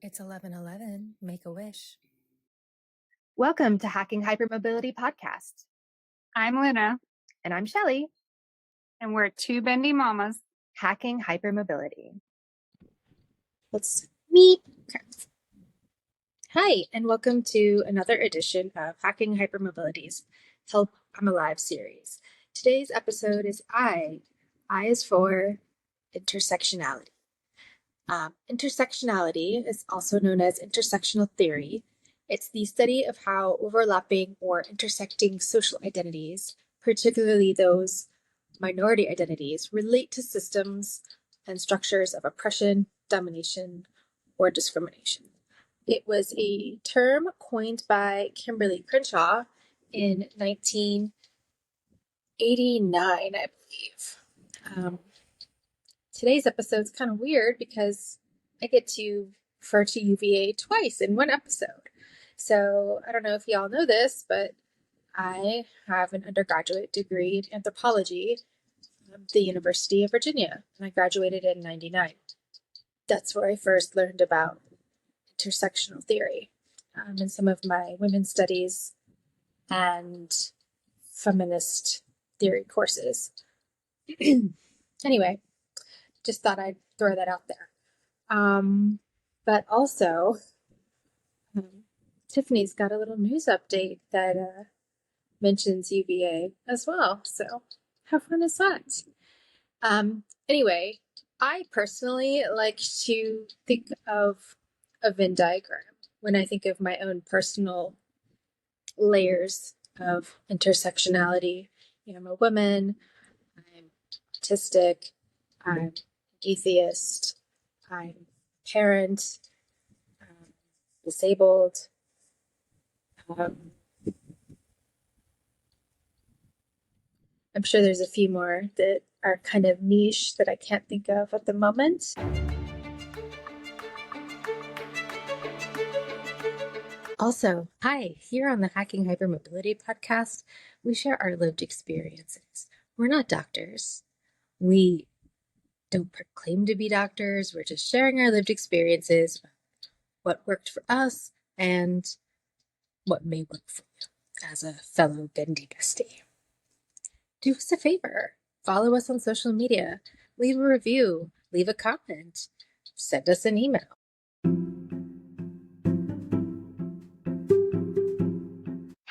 It's 11:11. Make a wish. Welcome to Hacking Hypermobility Podcast. I'm Luna. And I'm Shelli. And we're two bendy mamas. Hacking Hypermobility. Let's meet. Okay. Hi, and welcome to another edition of Hacking Hypermobility's Help I'm Alive series. Today's episode is I. I is for intersectionality. Intersectionality is also known as intersectional theory. It's the study of how overlapping or intersecting social identities, particularly those minority identities, relate to systems and structures of oppression, domination, or discrimination. It was a term coined by Kimberly Crenshaw in 1989, I believe. Today's episode is kind of weird because I get to refer to UVA twice in one episode. So I don't know if y'all know this, but I have an undergraduate degree in anthropology at the University of Virginia, and I graduated in 99. That's where I first learned about intersectional theory in some of my women's studies and feminist theory courses. Anyway, just thought I'd throw that out there. But also, Tiffany's got a little news update that mentions UVA as well. So how fun is that? Anyway, I personally like to think of a Venn diagram when I think of my own personal layers of intersectionality. I'm a woman, I'm autistic, I'm atheist, I'm parent, disabled. I'm sure there's a few more that are kind of niche that I can't think of at the moment. Also, hi, here on the Hacking Hypermobility podcast, we share our lived experiences. We're not doctors. We don't proclaim to be doctors. We're just sharing our lived experiences, what worked for us, and what may work for you as a fellow bendy bestie. Do us a favor. Follow us on social media. Leave a review. Leave a comment. Send us an email.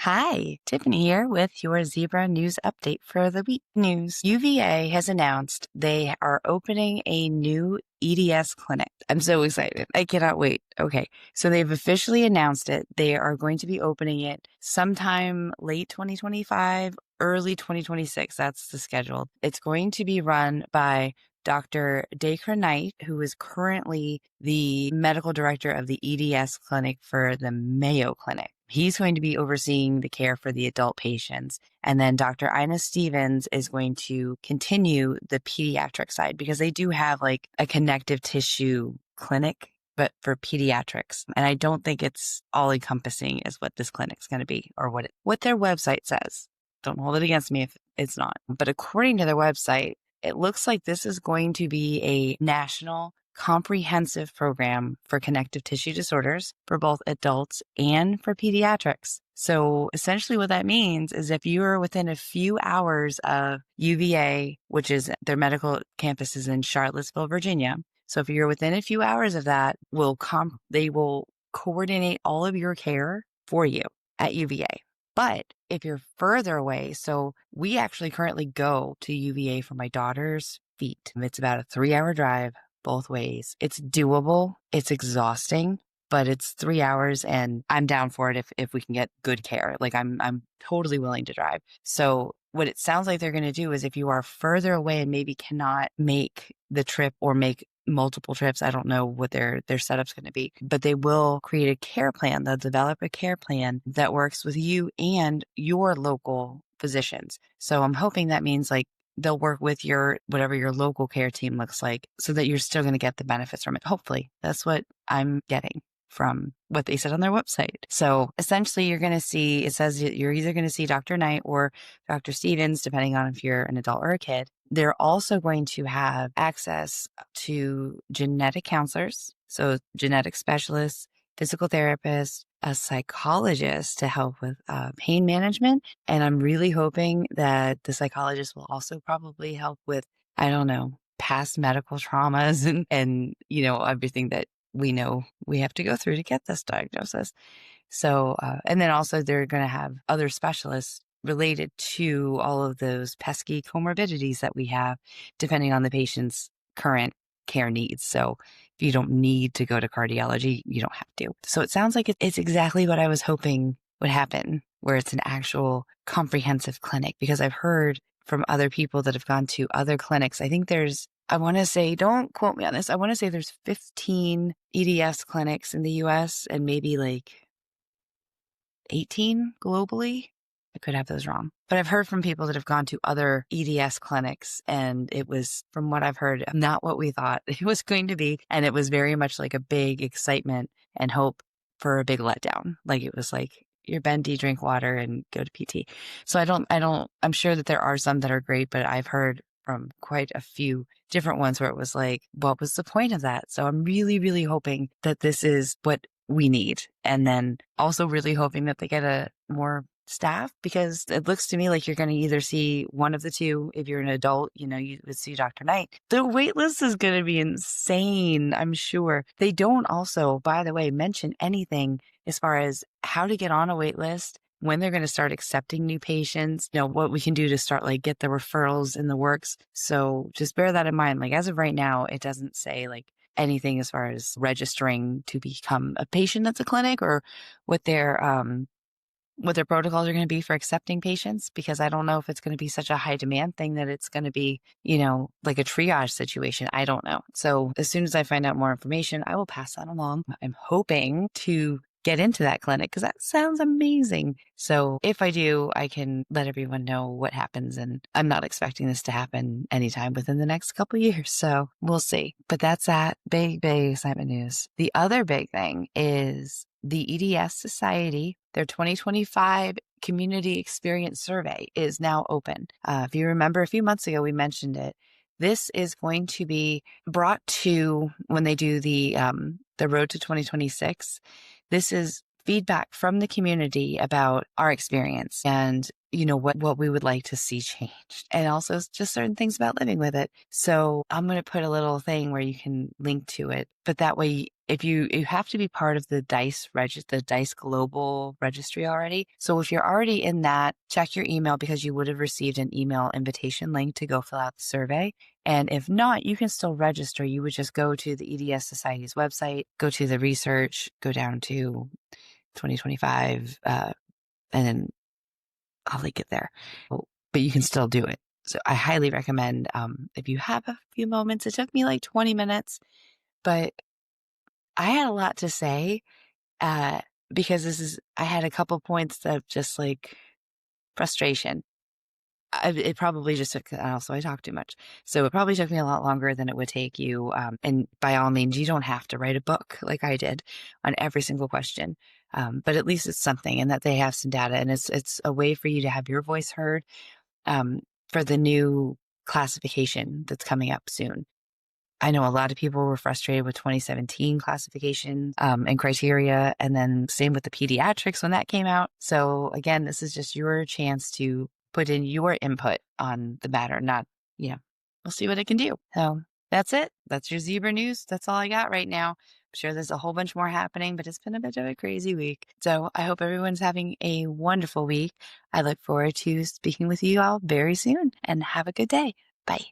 Hi, Tiffany here with your Zebra News update for the week. News. UVA has announced they are opening a new EDS clinic. I'm so excited. I cannot wait. Okay, so they've officially announced it. They are going to be opening it sometime late 2025, early 2026. That's the schedule. It's going to be run by Dr. Dacre Knight, who is currently the medical director of the EDS clinic for the Mayo Clinic. He's going to be overseeing the care for the adult patients. And then Dr. Ina Stevens is going to continue the pediatric side because they do have like a connective tissue clinic, but for pediatrics. And I don't think it's all encompassing is what this clinic's going to be or what their website says. Don't hold it against me if it's not. But according to their website, it looks like this is going to be a national comprehensive program for connective tissue disorders for both adults and for pediatrics. So essentially what that means is if you are within a few hours of UVA, which is their medical campus is in Charlottesville, Virginia. So if you're within a few hours of that, they will coordinate all of your care for you at UVA. But if you're further away, so we actually currently go to UVA for my daughter's feet. It's about a 3-hour drive both ways. It's doable. It's exhausting, but it's 3 hours and I'm down for it if we can get good care. Like I'm totally willing to drive. So what it sounds like they're going to do is if you are further away and maybe cannot make the trip or make multiple trips, I don't know what their setup's going to be, but they will create a care plan. They'll develop a care plan that works with you and your local physicians. So I'm hoping that means like they'll work with whatever your local care team looks like so that you're still going to get the benefits from it. Hopefully that's what I'm getting from what they said on their website. So essentially you're going to see, it says you're either going to see Dr. Knight or Dr. Stevens, depending on if you're an adult or a kid. They're also going to have access to genetic counselors. So genetic specialists, physical therapists, a psychologist to help with pain management. And I'm really hoping that the psychologist will also probably help with, I don't know, past medical traumas and, everything that we know we have to go through to get this diagnosis. So, and then also they're going to have other specialists related to all of those pesky comorbidities that we have, depending on the patient's current care needs. So if you don't need to go to cardiology, you don't have to. So it sounds like it's exactly what I was hoping would happen, where it's an actual comprehensive clinic, because I've heard from other people that have gone to other clinics. I want to say, don't quote me on this, I want to say there's 15 EDS clinics in the US and maybe like 18 globally. I could have those wrong, but I've heard from people that have gone to other EDS clinics, and it was, from what I've heard, not what we thought it was going to be. And it was very much like a big excitement and hope for a big letdown. Like it was like, you're bendy, drink water and go to PT. So I'm sure that there are some that are great, but I've heard from quite a few different ones where it was like, what was the point of that? So I'm really, really hoping that this is what we need. And then also really hoping that they get a more staff, because it looks to me like you're going to either see one of the two. If you're an adult, you would see Dr. Knight. The wait list is going to be insane, I'm sure. They don't also, by the way, mention anything as far as how to get on a wait list, when they're going to start accepting new patients, what we can do to start get the referrals in the works. So just bear that in mind. As of right now, it doesn't say anything as far as registering to become a patient at the clinic, or what their protocols are going to be for accepting patients, because I don't know if it's going to be such a high demand thing that it's going to be, like a triage situation. I don't know. So as soon as I find out more information, I will pass that along. I'm hoping to get into that clinic because that sounds amazing. So if I do, I can let everyone know what happens. And I'm not expecting this to happen anytime within the next couple of years. So we'll see. But that's that big, big excitement news. The other big thing is the EDS Society, their 2025 Community Experience Survey is now open. If you remember, a few months ago, we mentioned it. This is going to be brought to when they do the Road to 2026. This is feedback from the community about our experience and what we would like to see changed, and also just certain things about living with it. So I'm going to put a little thing where you can link to it, but that way, if you have to be part of the DICE global registry already. So if you're already in that, check your email, because you would have received an email invitation link to go fill out the survey. And if not, you can still register. You would just go to the EDS Society's website, go to the research, go down to 2025, and then I'll link it there. But you can still do it. So I highly recommend, if you have a few moments. It took me like 20 minutes, but I had a lot to say, because I had a couple points of just frustration. It probably just took, and also I talk too much. So it probably took me a lot longer than it would take you. And by all means, you don't have to write a book like I did on every single question. But at least it's something, and that they have some data, and it's a way for you to have your voice heard, for the new classification that's coming up soon. I know a lot of people were frustrated with 2017 classification and criteria, and then same with the pediatrics when that came out. So again, this is just your chance to put in your input on the matter, not, we'll see what it can do. So that's it. That's your zebra news. That's all I got right now. I'm sure there's a whole bunch more happening, but it's been a bit of a crazy week. So I hope everyone's having a wonderful week. I look forward to speaking with you all very soon, and have a good day. Bye.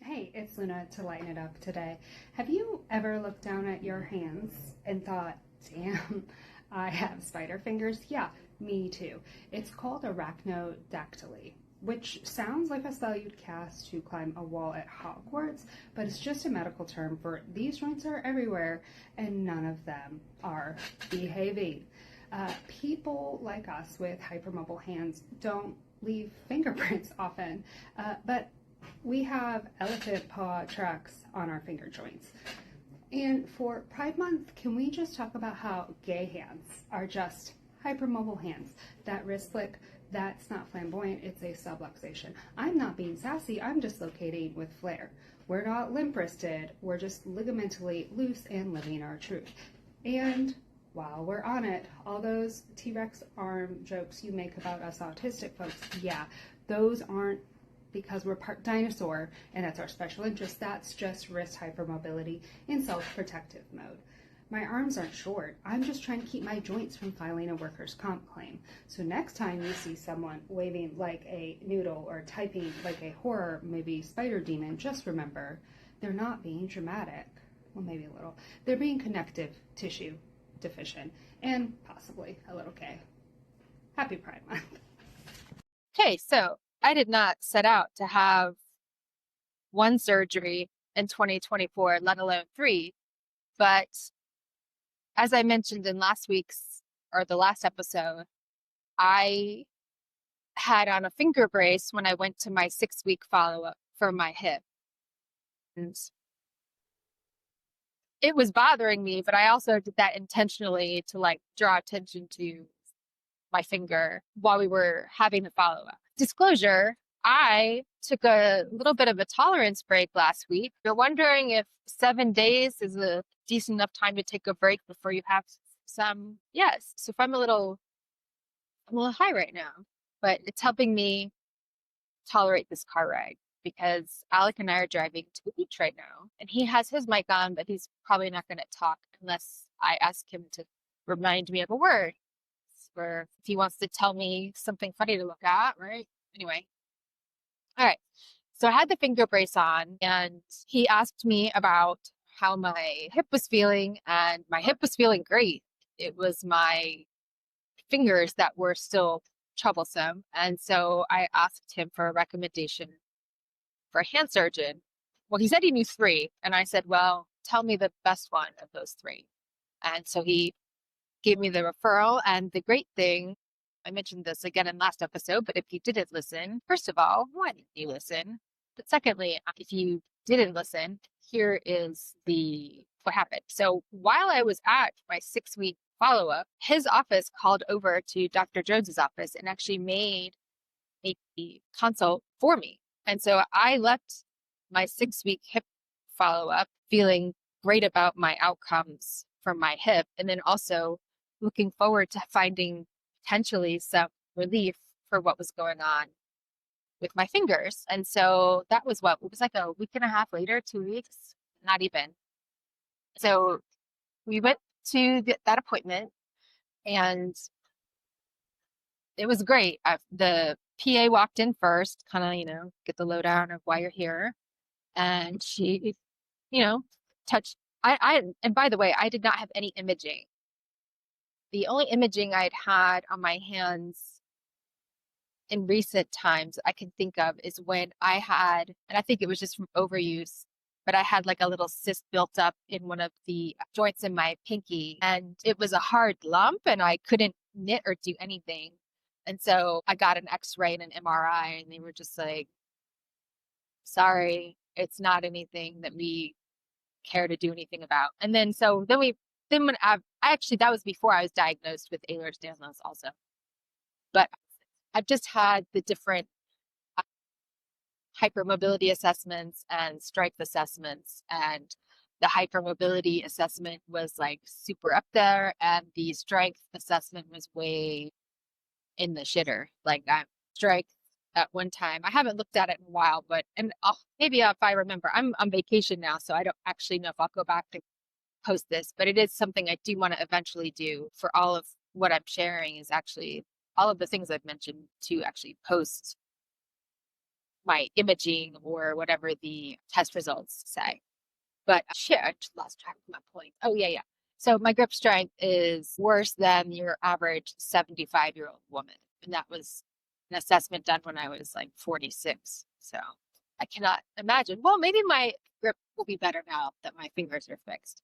Hey, it's Luna to lighten it up today. Have you ever looked down at your hands and thought, damn, I have spider fingers? Yeah, me too. It's called arachnodactyly, which sounds like a spell you'd cast to climb a wall at Hogwarts, but it's just a medical term for these joints are everywhere and none of them are behaving. People like us with hypermobile hands don't leave fingerprints often, but we have elephant paw tracks on our finger joints. And for Pride Month, can we just talk about how gay hands are just hypermobile hands that wrist flick That's not flamboyant, it's a subluxation. I'm not being sassy, I'm dislocating with flair. We're not limp-wristed, we're just ligamentally loose and living our truth. And while we're on it, all those T-Rex arm jokes you make about us autistic folks, yeah, those aren't because we're part dinosaur and that's our special interest. That's just wrist hypermobility in self-protective mode. My arms aren't short. I'm just trying to keep my joints from filing a workers' comp claim. So next time you see someone waving like a noodle or typing like a horror movie spider demon, just remember, they're not being dramatic. Well, maybe a little. They're being connective tissue deficient and possibly a little gay. Happy Pride Month. Okay, so I did not set out to have one surgery in 2024, let alone 3. But as I mentioned in last week's or the last episode, I had on a finger brace when I went to my 6-week follow-up for my hip. And it was bothering me, but I also did that intentionally to like draw attention to my finger while we were having the follow-up. Disclosure, I took a little bit of a tolerance break last week. You're wondering if 7 days is a decent enough time to take a break before you have some? Yes. So if I'm a little high right now, but it's helping me tolerate this car ride because Alec and I are driving to the beach right now and he has his mic on, but he's probably not going to talk unless I ask him to remind me of a word. Or if he wants to tell me something funny to look at, right? Anyway. All right. So I had the finger brace on and he asked me about how my hip was feeling, and my hip was feeling great. It was my fingers that were still troublesome. And so I asked him for a recommendation for a hand surgeon. Well, he said he knew 3. And I said, well, tell me the best one of those 3. And so he gave me the referral. And the great thing, I mentioned this again in last episode, but if you didn't listen, first of all, why didn't you listen? But secondly, if you didn't listen, here is what happened. So while I was at my 6-week follow-up, his office called over to Dr. Jones's office and actually made a consult for me. And so I left my 6-week hip follow-up feeling great about my outcomes from my hip, and then also looking forward to finding potentially some relief for what was going on with my fingers. And so that was it was like a week and a half later, 2 weeks, not even. So we went to that appointment and it was great. The PA walked in first, kind of, get the lowdown of why you're here. And she, touched, and by the way, I did not have any imaging. The only imaging I'd had on my hands in recent times I can think of is when I had, and I think it was just from overuse, but I had like a little cyst built up in one of the joints in my pinky, and it was a hard lump and I couldn't knit or do anything. And so I got an X-ray and an MRI and they were just like, sorry, it's not anything that we care to do anything about. And then when actually that was before I was diagnosed with Ehlers-Danlos also. But I've just had the different hypermobility assessments and strength assessments, and the hypermobility assessment was like super up there and the strength assessment was way in the shitter. Like I'm strength at one time. I haven't looked at it in a while, but maybe if I remember, I'm on vacation now, so I don't actually know if I'll go back to post this, but it is something I do want to eventually do. For all of what I'm sharing is actually all of the things I've mentioned, to actually post my imaging or whatever the test results say. But shit, I just lost track of my point. Oh, yeah. So my grip strength is worse than your average 75-year-old woman. And that was an assessment done when I was like 46. So I cannot imagine. Well, maybe my grip will be better now that my fingers are fixed.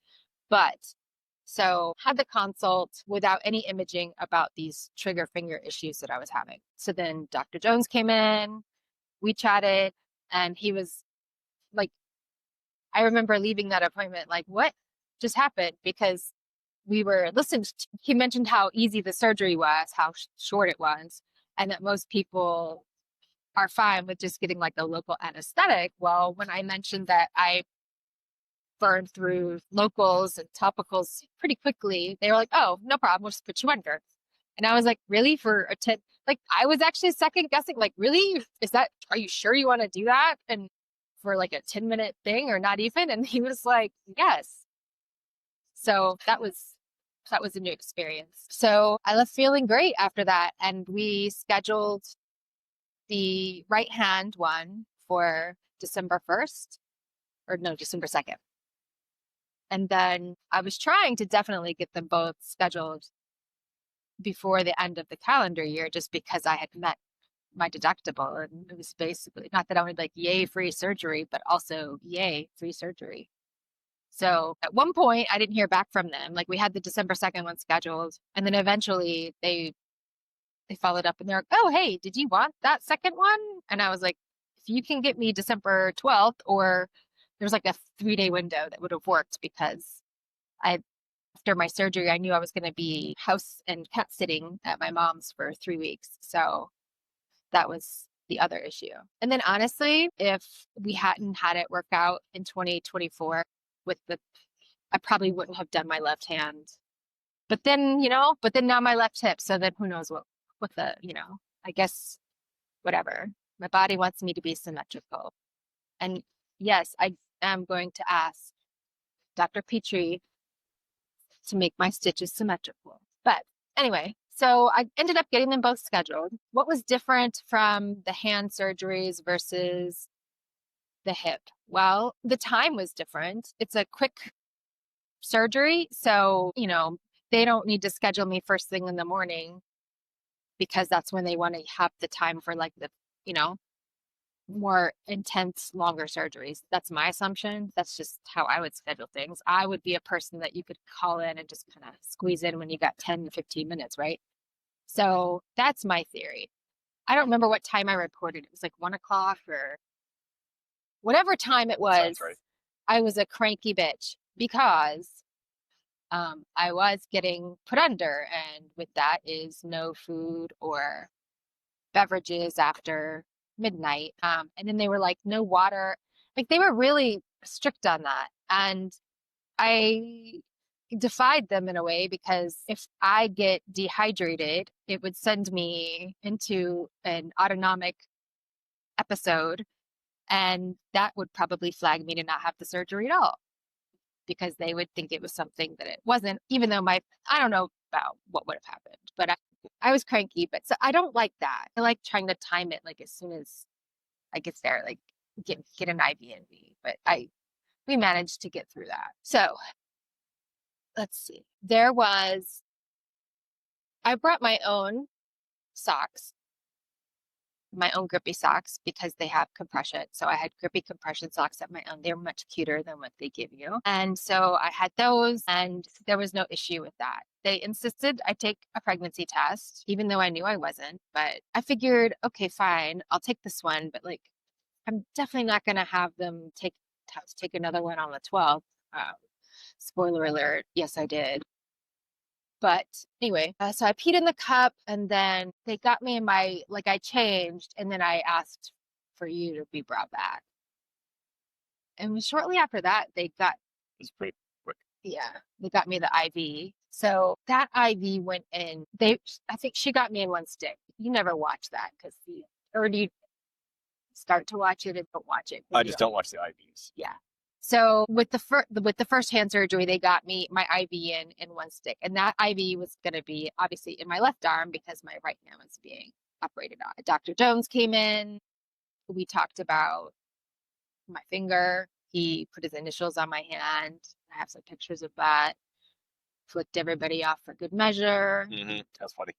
But so had the consult without any imaging about these trigger finger issues that I was having. So then Dr. Jones came in, we chatted, and he was like, I remember leaving that appointment like, what just happened? Because we were listening. He mentioned how easy the surgery was, how short it was. and that most people are fine with just getting like a local anesthetic. Well, when I mentioned that I burned through locals and topicals pretty quickly, they were like, oh, no problem, we'll just put you under. And I was like, really? For a 10, like I was actually second guessing, like, really? Are you sure you want to do that? And for like a 10-minute thing or not even? And he was like, yes. So that was a new experience. So I left feeling great after that. And we scheduled the right hand one for December 1st, or no, December 2nd. And then I was trying to definitely get them both scheduled before the end of the calendar year, just because I had met my deductible. And it was basically not that I would like, yay, free surgery, but also, yay, free surgery. So at one point, I didn't hear back from them. Like we had the December 2nd one scheduled. And then eventually they followed up and they're like, oh, hey, did you want that second one? And I was like, if you can get me December 12th, or there's like a 3-day window that would have worked, because after my surgery, I knew I was going to be house and cat sitting at my mom's for 3 weeks. So that was the other issue. And then honestly, if we hadn't had it work out in 2024 I probably wouldn't have done my left hand. But then now my left hip. So then who knows what the, I guess, whatever. My body wants me to be symmetrical. And yes, I am going to ask Dr. Petrie to make my stitches symmetrical. But anyway, so I ended up getting them both scheduled. What was different from the hand surgeries versus the hip? Well, the time was different. It's a quick surgery. So, they don't need to schedule me first thing in the morning, because that's when they want to have the time for like the, more intense, longer surgeries. That's my assumption. That's just how I would schedule things. I would be a person that you could call in and just kind of squeeze in when you got 10 to 15 minutes, right? So that's my theory. I don't remember what time I reported. It was like 1 o'clock or whatever time it was. Sounds right. I was a cranky bitch because I was getting put under, and with that is no food or beverages after midnight. And then they were like, no water. Like they were really strict on that. And I defied them in a way, because if I get dehydrated, it would send me into an autonomic episode. And that would probably flag me to not have the surgery at all, because they would think it was something that it wasn't, even though I don't know about what would have happened, but I was cranky. But so I don't like that. I like trying to time it, like as soon as I get there, like get an IV in me. But we managed to get through that. So let's see. I brought my own socks, my own grippy socks, because they have compression. So I had grippy compression socks at my own. They're much cuter than what they give you. And so I had those, and there was no issue with that. They insisted I take a pregnancy test, even though I knew I wasn't. But I figured, okay, fine, I'll take this one. But like, I'm definitely not going to have them take another one on the 12th. Spoiler alert, yes, I did. But anyway, so I peed in the cup, and then they got me in I changed, and then I asked for you to be brought back. And shortly after that, It's pretty quick. yeah, they got me the IV. So that IV went in, I think she got me in one stick. You never watch that, or do you start to watch it and don't watch it? I just don't watch the IVs. Yeah. So with the first hand surgery, they got me my IV in one stick, and that IV was going to be obviously in my left arm because my right hand was being operated on. Dr. Jones came in. We talked about my finger. He put his initials on my hand. I have some pictures of that. Flicked everybody off for good measure. Mm-hmm. That's funny.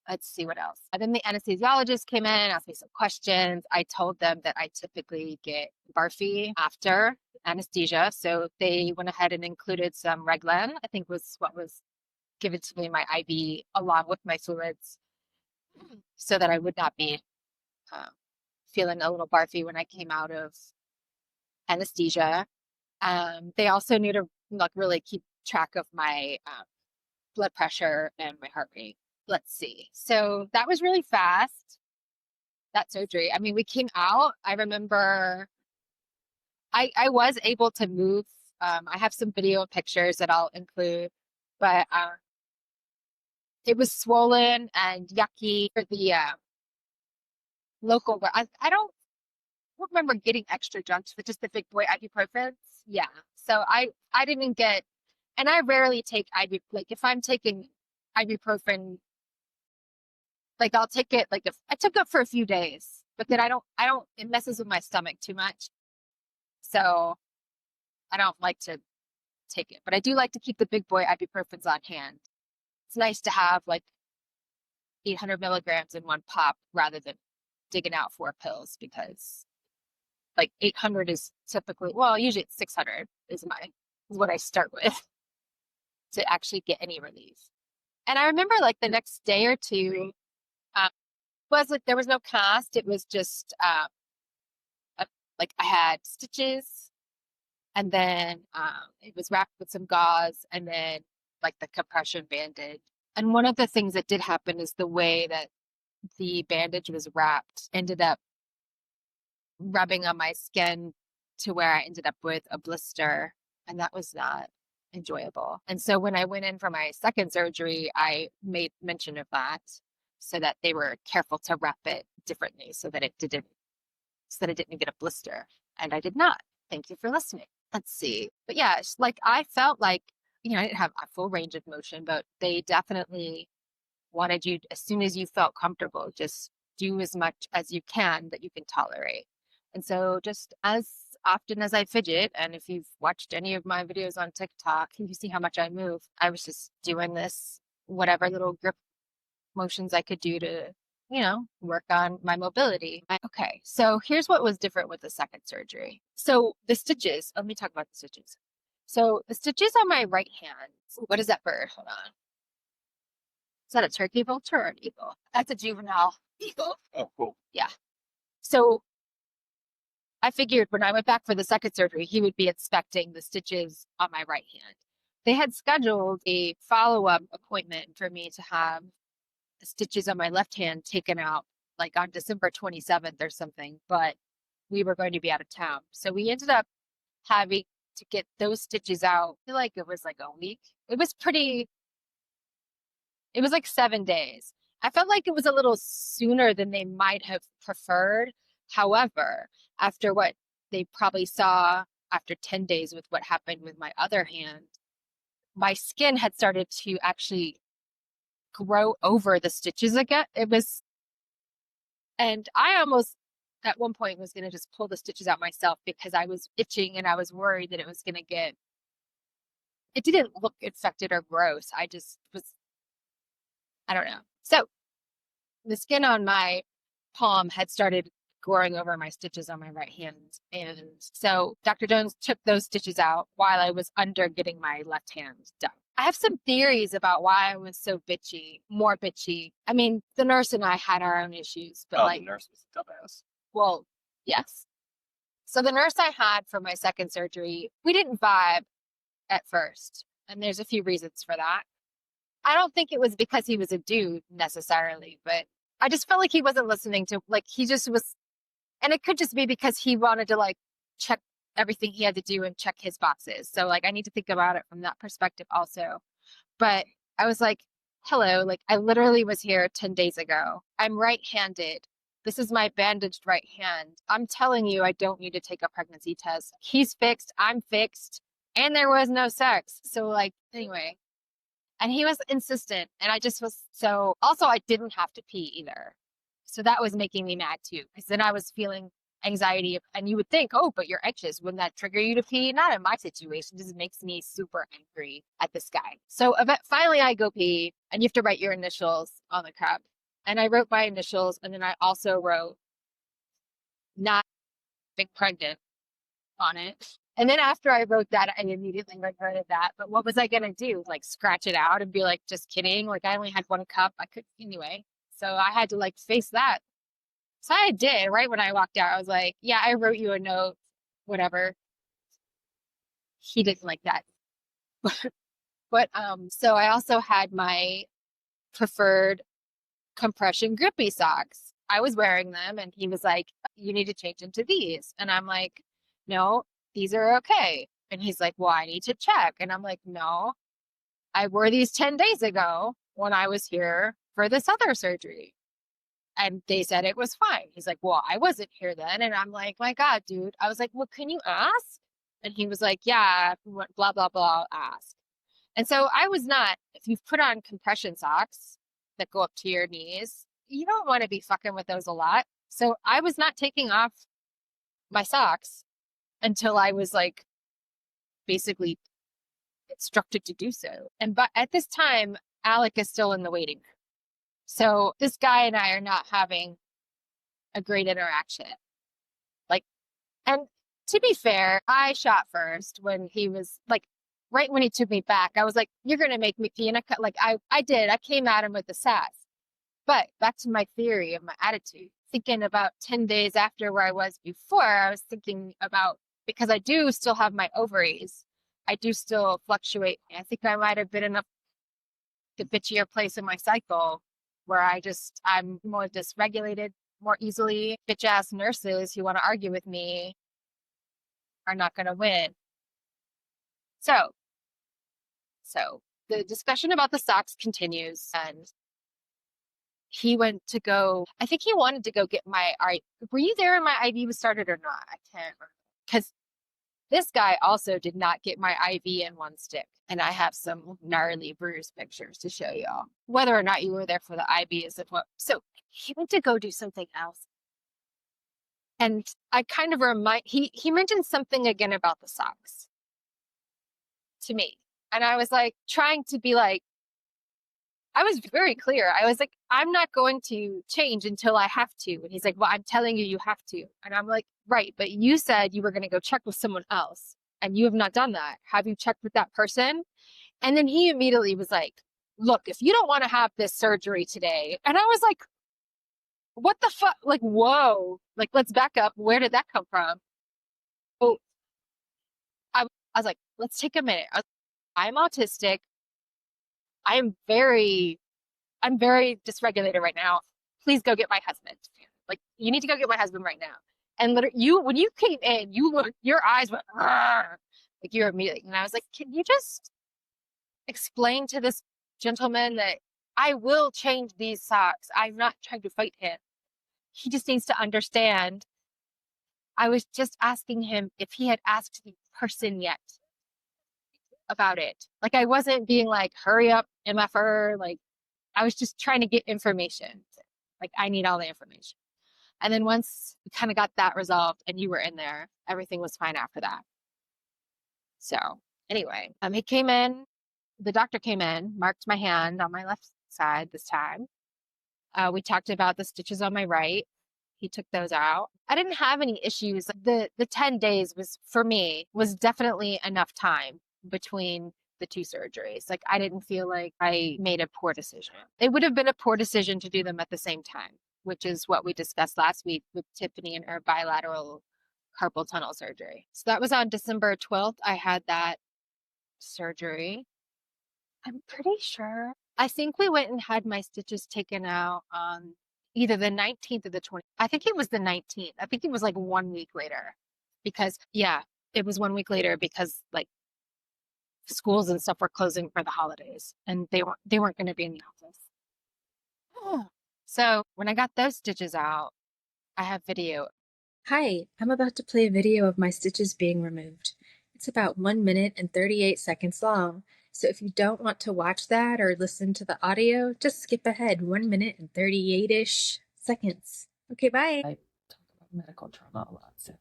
Let's see what else. And then the anesthesiologist came in, asked me some questions. I told them that I typically get barfy after anesthesia. So they went ahead and included some Reglan, I think was what was given to me in my IV, along with my fluids, so that I would not be feeling a little barfy when I came out of anesthesia. They also knew to really keep track of my blood pressure and my heart rate. let's see. So that was really fast, that surgery. I mean, we came out. I remember I was able to move. I have some video and pictures that I'll include, but it was swollen and yucky for the local. I don't remember getting extra drugs, but just the big boy ibuprofens. Yeah. So I didn't get, and I rarely take like if I'm taking ibuprofen, like I'll take it like if I took it for a few days, but then I don't it messes with my stomach too much. So I don't like to take it, but I do like to keep the big boy ibuprofens on hand. It's nice to have like 800 milligrams in one pop rather than digging out 4 pills, because like 800 is typically, well, usually it's 600 is what I start with to actually get any relief. And I remember like the next day or two was like there was no cast. It was just like I had stitches, and then it was wrapped with some gauze, and then like the compression bandage. And one of the things that did happen is the way that the bandage was wrapped ended up rubbing on my skin to where I ended up with a blister, and that was not enjoyable. And so when I went in for my second surgery, I made mention of that so that they were careful to wrap it differently so that it didn't get a blister. And I did not. Thank you for listening. Let's see. But yeah, it's like I felt like, I didn't have a full range of motion, but they definitely wanted you, as soon as you felt comfortable, just do as much as you can that you can tolerate. And so just as often as I fidget, and if you've watched any of my videos on TikTok, you see how much I move. I was just doing this, whatever little grip motions I could do to, work on my mobility. Okay, so here's what was different with the second surgery. So the stitches, let me talk about the stitches. So the stitches on my right hand, what is that bird? Hold on. Is that a turkey vulture or an eagle? That's a juvenile eagle. Oh, cool. Yeah. So I figured when I went back for the second surgery, he would be inspecting the stitches on my right hand. They had scheduled a follow-up appointment for me to have the stitches on my left hand taken out like on December 27th or something, but we were going to be out of town. So we ended up having to get those stitches out. I feel like it was like a week. It was like 7 days. I felt like it was a little sooner than they might have preferred. However, after what they probably saw after 10 days with what happened with my other hand, my skin had started to actually grow over the stitches again. And I almost at one point was going to just pull the stitches out myself because I was itching and I was worried that it didn't look infected or gross. I don't know. So the skin on my palm had started growing over my stitches on my right hand. And so Dr. Jones took those stitches out while I was under getting my left hand done. I have some theories about why I was so more bitchy. I mean, the nurse and I had our own issues, but the nurse was a dumbass. Well, yes. So the nurse I had for my second surgery, we didn't vibe at first. And there's a few reasons for that. I don't think it was because he was a dude necessarily, but I just felt like he wasn't listening to, like, he just was, and it could just be because he wanted to like check everything he had to do and check his boxes. So like, I need to think about it from that perspective also. But I was like, hello, like I literally was here 10 days ago. I'm right-handed. This is my bandaged right hand. I'm telling you, I don't need to take a pregnancy test. He's fixed. I'm fixed. And there was no sex. So like, anyway. And he was insistent. And I just was so, also I didn't have to pee either. So that was making me mad too. Because then I was feeling anxiety. And you would think, oh, but you're anxious. Wouldn't that trigger you to pee? Not in my situation. It just makes me super angry at this guy. So finally I go pee and you have to write your initials on the cup. And I wrote my initials. And then I also wrote not being pregnant on it. And then after I wrote that, I immediately regretted that. But what was I going to do? Like scratch it out and be like, just kidding. Like I only had one cup. I could anyway. So I had to like face that. So I did right when I walked out. I was like, yeah, I wrote you a note, whatever. He didn't like that. But so I also had my preferred compression grippy socks. I was wearing them and he was like, you need to change into these. And I'm like, no, these are okay. And he's like, well, I need to check. And I'm like, no, I wore these 10 days ago when I was here for this other surgery. And they said it was fine. He's like, well, I wasn't here then. And I'm like, my God, dude. I was like, well, can you ask? And he was like, yeah, blah, blah, blah, ask. And so I was not, if you've put on compression socks that go up to your knees, you don't want to be fucking with those a lot. So I was not taking off my socks until I was like basically instructed to do so. And but at this time, Alec is still in the waiting room. So this guy and I are not having a great interaction. Like, and to be fair, I shot first when he was like, right when he took me back, I was like, you're going to make me pee. And I did. I came at him with the sass. But back to my theory of my attitude, thinking about 10 days after where I was before, I was thinking about, because I do still have my ovaries, I do still fluctuate. I think I might have been in the bitchier place in my cycle where I'm more dysregulated more easily. Bitch ass nurses who want to argue with me are not going to win. So the discussion about the socks continues, and he went to go, I think he wanted to go get were you there when my IV was started or not? I can't remember. Because this guy also did not get my IV in one stick. And I have some gnarly bruise pictures to show y'all. Whether or not you were there for the IV is what. So he went to go do something else. And I kind of he mentioned something again about the socks to me. And I was like, trying to be like, I was very clear. I was like, I'm not going to change until I have to. And he's like, well, I'm telling you, you have to. And I'm like, right, but you said you were going to go check with someone else and you have not done that. Have you checked with that person? And then he immediately was like, look, if you don't want to have this surgery today. And I was like, what the fuck? Like, whoa, like, let's back up. Where did that come from? Oh, I was like, let's take a minute. I'm autistic. I'm very dysregulated right now. Please go get my husband. Like, you need to go get my husband right now. And literally, when you came in, your eyes went, "Argh," like you're immediately. And I was like, can you just explain to this gentleman that I will change these socks? I'm not trying to fight him. He just needs to understand. I was just asking him if he had asked the person yet about it. Like, I wasn't being like, hurry up, MFR. Like, I was just trying to get information. Like, I need all the information. And then once we kind of got that resolved and you were in there, everything was fine after that. So anyway, he came in, the doctor came in, marked my hand on my left side this time. We talked about the stitches on my right. He took those out. I didn't have any issues. The 10 days was definitely enough time between the two surgeries. Like, I didn't feel like I made a poor decision. It would have been a poor decision to do them at the same time, which is what we discussed last week with Tiffany and her bilateral carpal tunnel surgery. So that was on December 12th. I had that surgery. I'm pretty sure. I think we went and had my stitches taken out on either the 19th or the 20th. I think it was the 19th. I think it was like 1 week later because, yeah, it was 1 week later because like schools and stuff were closing for the holidays and they weren't going to be in the office. So when I got those stitches out, I have video. Hi, I'm about to play a video of my stitches being removed. It's about 1 minute and 38 seconds long. So if you don't want to watch that or listen to the audio, just skip ahead 1 minute and 38-ish seconds. Okay, bye. I talk about medical trauma a lot, so.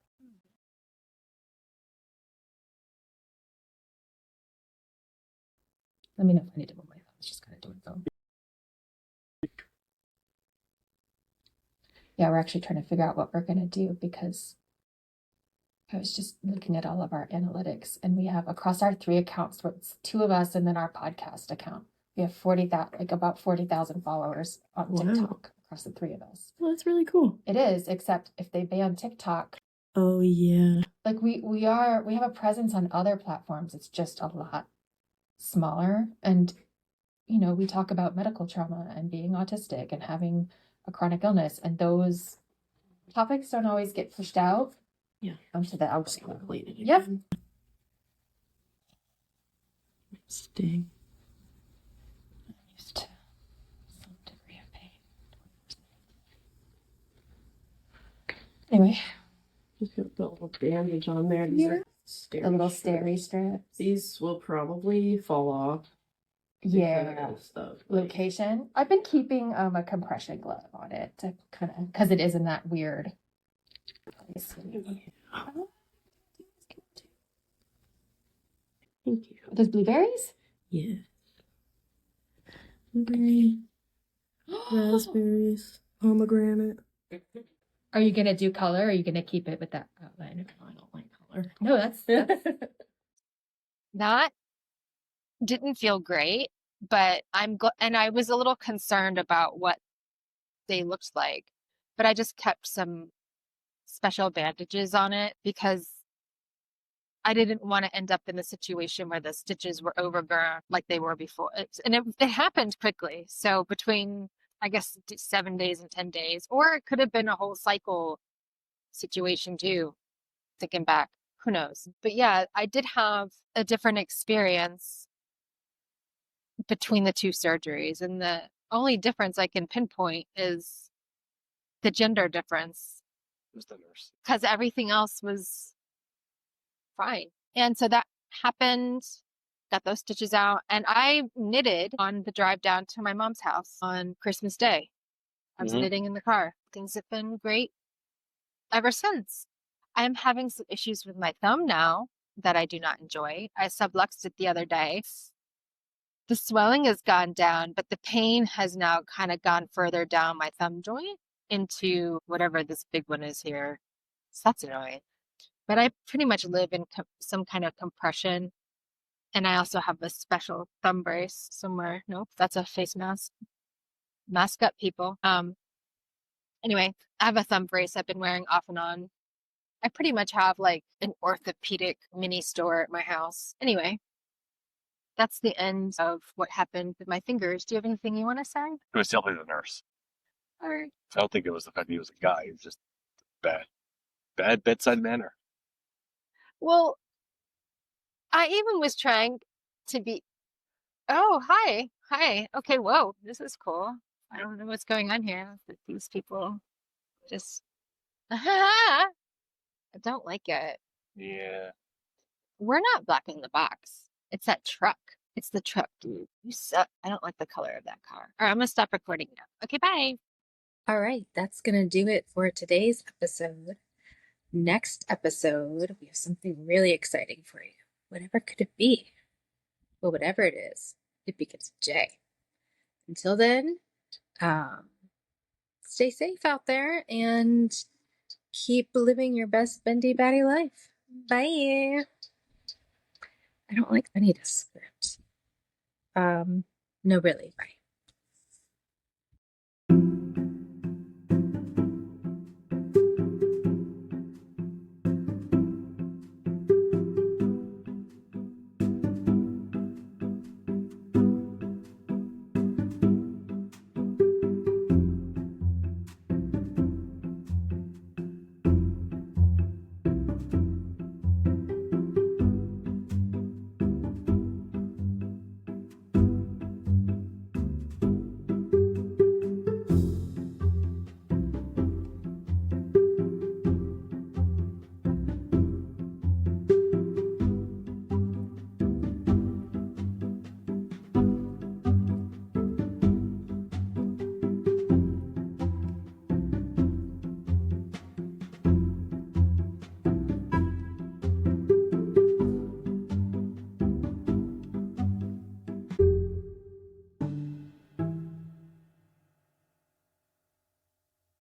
Let me know if I need to move my thumbs, just kind of doing phone. Yeah, we're actually trying to figure out what we're going to do because I was just looking at all of our analytics and we have across our 3 accounts, it's 2 of us and then our podcast account. We have about 40,000 followers on TikTok across the 3 of us. Well, that's really cool. It is, except if they ban TikTok. Oh yeah. Like we have a presence on other platforms. It's just a lot smaller. And we talk about medical trauma and being autistic and having a chronic illness, and those topics don't always get pushed out. Yeah. Onto the outside. Related Yep. again. Sting. I'm used to some degree of pain. Anyway, Just got the little bandage on there. the little stary strips. These will probably fall off. Yeah. Stuff. Location. I've been keeping a compression glove on it to kind of, because it is in that weird place. Thank you. Are those blueberries? Yeah. Blueberry, raspberries, pomegranate. Are you gonna do color? Or are you gonna keep it with that outline? I don't like color. No, that's That didn't feel great, but and I was a little concerned about what they looked like, but I just kept some special bandages on it because I didn't want to end up in the situation where the stitches were overgrown like they were before. It happened quickly. So between, I guess, 7 days and 10 days, or it could have been a whole cycle situation too, thinking back, who knows? But yeah, I did have a different experience between the two surgeries. And the only difference I can pinpoint is the gender difference. It was the nurse. Because everything else was fine. And so that happened, got those stitches out, and I knitted on the drive down to my mom's house on Christmas Day. I was knitting in the car. Things have been great ever since. I am having some issues with my thumb now that I do not enjoy. I subluxed it the other day. The swelling has gone down, but the pain has now kind of gone further down my thumb joint into whatever this big one is here. So that's annoying. But I pretty much live in some kind of compression. And I also have a special thumb brace somewhere. Nope, that's a face mask. Mask up, people. Anyway, I have a thumb brace I've been wearing off and on. I pretty much have like an orthopedic mini store at my house. Anyway, that's the end of what happened with my fingers. Do you have anything you want to say? It was definitely the nurse. Or I don't think it was the fact that he was a guy. It was just bad bedside manner. well, I even was trying to be. Oh, hi, hi. Okay, whoa, this is cool. I don't know what's going on here. But these people just. I don't like it. Yeah. We're not blocking the box. It's that truck. It's the truck, dude. You suck. I don't like the color of that car. All right, I'm gonna stop recording now. Okay, bye. All right, that's going to do it for today's episode. Next episode, we have something really exciting for you. Whatever could it be? Well, whatever it is, it begins with J. Until then, stay safe out there and keep living your best bendy batty life. Bye. I don't like any of this script. No, really. Bye.